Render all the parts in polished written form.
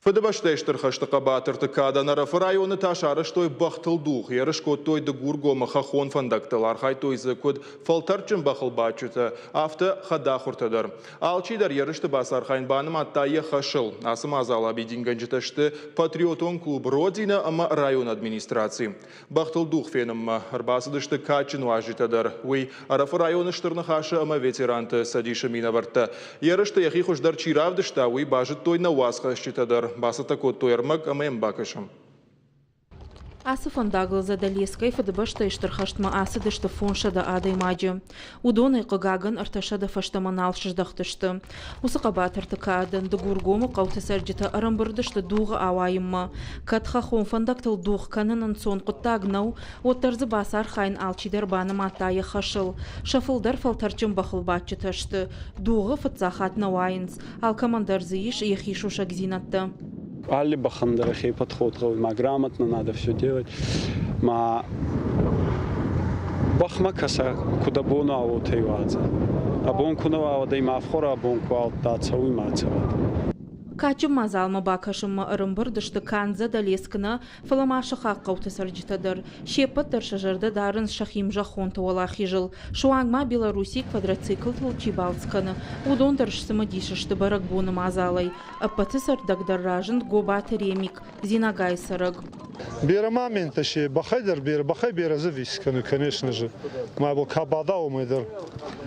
Фыдыбаштайштыр хаштыqa батырты каданарafı rayonu taşarıştoy baxtılduq, yarışkottoy da gurgoma xaxon fandaqtılar, haytoyzı kod faltarçın baxıl baçıtı, afta xada xurtadır. Alçidar yarıştı basar xaynbanım attayı xaşıl, asım azal abidingancıtaştı Patrioton klub Rodina ama rayon administrации. Baxtılduq fenimma, arbasıdıştı kaçın vajitadır, uy arafı rayonıştırны xaşı ama veterantı sadişi minavartı. Yarıştı yaxi xoşdar çiravdışta, uy bajıttoy na vasxaşçıtadır. Басата кот тойрмак амаем бакашам. Асы фондагыл задалескай фадыбаштайштыр хаштма асы дышты фоншада адай маджи. Удоны қыгагын арташада фаштаманал шыждақтышты. Усы қабатырты кадан дұгургомы қауты сәрджеті арамбырдышты дуғы ауайымма. Катха хон фондактыл дуғы канынан сон құттагнау, оттарзы басар қайын алчидар баны матайы хашыл. Шафылдар фалтарчым бақыл батчытышты. Дуғы фытсахат науайынс. Ал командарзы еш ехишу шагзинатты. Али бахандарахи подход, грамотно надо все делать. Бахма каса куда бону аутейвадзе. Абон кунава авадей мафхора абон куал дацауи мацавад. Качым мазалма бакашымма ырымбырдышты канза далескіні фаламашы қаққауты сарджитадыр. Шеппаттыр шажырды дарын шахим жахонты олахи жыл. Шуаңма Беларуси квадроцикл тылчибалсканы. Удондыршсымы дишышты барак боны мазалай. Аппаты сардагдар ражын гобаты ремик. Зинагай сараг. Бера момента ще бахай бера зависканы, конечно же. Май был кабадау майдар.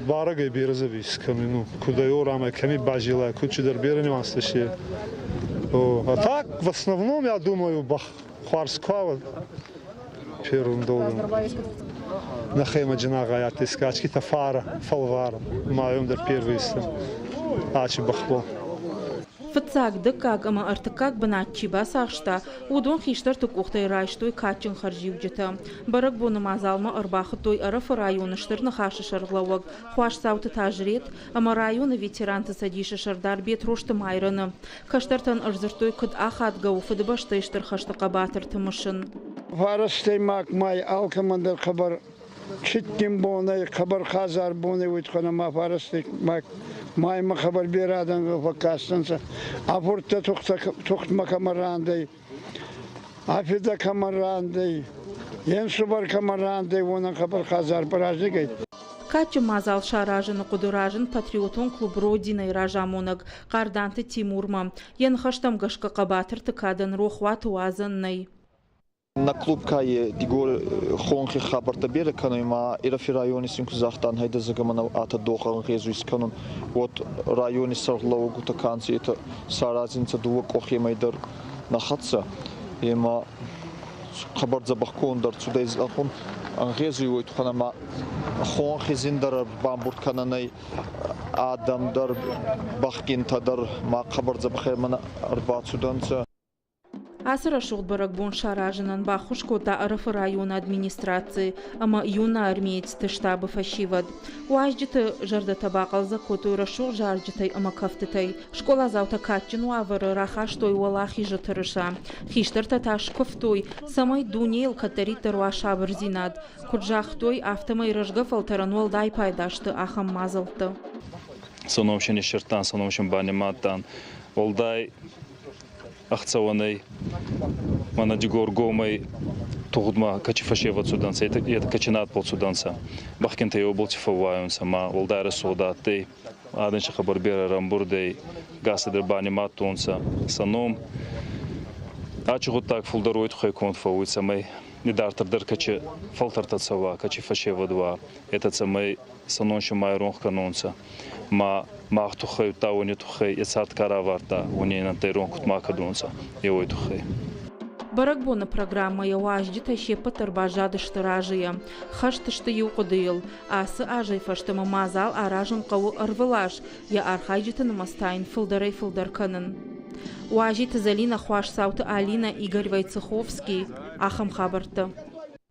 Барагай бера зависканы. Ну, куда yorama ками бажила, кучидар бера не масташе. А так, в основном, я думаю, Хварскова первым долгом. Нахема джинага я тискачки тафара, фалвара. Маем дар первый сын. Ачи бахбол. Фыцак дыкак ама артыкак банатчи басашта, удон хиштар тукухтай райштой качын харживджета. Барак боны мазалма арбахы той арафы районыштыр нахашы шарглауаг. Хуаш сауты тажрет, ама районы ветеранты садиши шардар бет рошты майраны. Каштартан арзыртой кыд ахат гау фыдыбаштайштыр хаштыка батыр тымышын. Фарастай мак май алкамандар хабар читтим бонай, хабар хазар бонай уйтхана ма фарастай мак. Майма хабар берадан вакастанса, апурта тухтма камарандай, афида камарандай, енсубар камарандай, вона хабар хазар паражигай. Качы мазал шаражын кудуражын Патриотон клуб Родина и ражамонаг, карданты Тимурма, ен хаштам гашка кабатыр тыкадан рохват уазаннай. На клуб кае дигор хонхи хабарта бера канойма ирафи райони синку захтан хайда загамана ата дохан резуис канон вот райони сарлау гута канци это саразинца дуа кохи майдар на хатса ема хабар забахкон дар цудайз ахун резуи вот ханама хонхи зиндар бамбурт кананай адам дар бахкин тадар ма хабар забахер мана арба цуданца. Асыра шулбарак бон шаражынан бахушкота арфы район администрации, ама юна армеецты штабы фашивад. Уажджиты жарда табақалза котура шул жарджитай ама кафтытай. Школа заута катчин уавары рахаштой уалахи жытырыша. Хиштыр таташ кофтой, самай дунейл катаритар уаша варзинад. Куджахтой автомай рыжга фалтарануал дай пайдашты ахам мазалты. Соновшин ишертан, соновшин баниматтан. Олдай Ахцаванай, мана дигоргомай, тугудма качифашева цуданца, это качинат пол цуданца. Бахкенте облти фавайонса, ма волдайра солдаты, аденша хабарбера рамбурдей, гасадер бани матонса, саном. Ачугу так фулдарует хайкон фауица май, недартардер качи фалтартацава, качифашева два, это самай санонши май ронх канонса. Ма махтухай тауни тухай яцат караварта унейна тайрон кутмака дунса евой тухай. Баракбона программа яважди тащи патарбажады штыражия. Хаштышты юқудыл. Асы ажай фаштыма мазал аражын қау арвылаш. Я архайджиты намастайн фылдарай фылдарканын. Уажи тазалина хуаш сауты Алина Игорь Вайцеховский. Ахам хабарты.